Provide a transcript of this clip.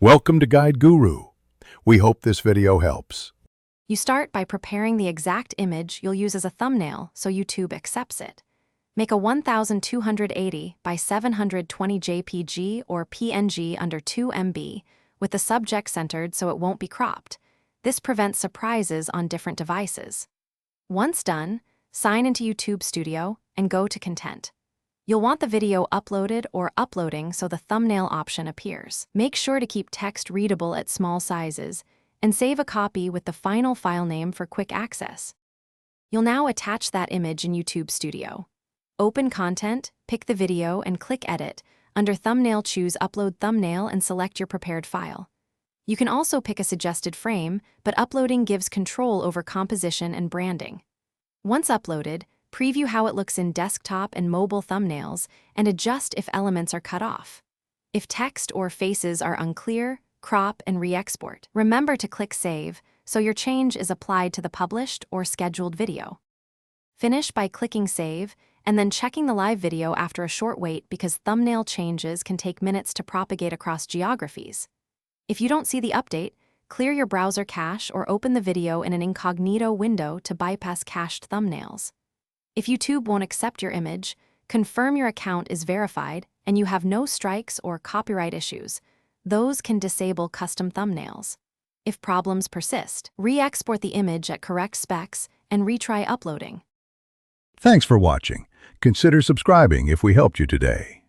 Welcome to Guide Guru. We hope this video helps. You start by preparing the exact image you'll use as a thumbnail so YouTube accepts it. Make a 1280 by 720 JPG or PNG under 2 MB with the subject centered so it won't be cropped. This prevents surprises on different devices. Once done, sign into YouTube Studio and go to Content. You'll want the video uploaded or uploading so the thumbnail option appears. Make sure to keep text readable at small sizes and save a copy with the final file name for quick access. You'll now attach that image in YouTube Studio. Open Content, pick the video and click Edit. Under Thumbnail, choose Upload Thumbnail and select your prepared file. You can also pick a suggested frame, but uploading gives control over composition and branding. Once uploaded, preview how it looks in desktop and mobile thumbnails and adjust if elements are cut off. If text or faces are unclear, crop and re-export. Remember to click Save so your change is applied to the published or scheduled video. Finish by clicking Save and then checking the live video after a short wait because thumbnail changes can take minutes to propagate across geographies. If you don't see the update, clear your browser cache or open the video in an incognito window to bypass cached thumbnails. If YouTube won't accept your image, confirm your account is verified and you have no strikes or copyright issues. Those can disable custom thumbnails. If problems persist, re-export the image at correct specs and retry uploading. Thanks for watching. Consider subscribing if we helped you today.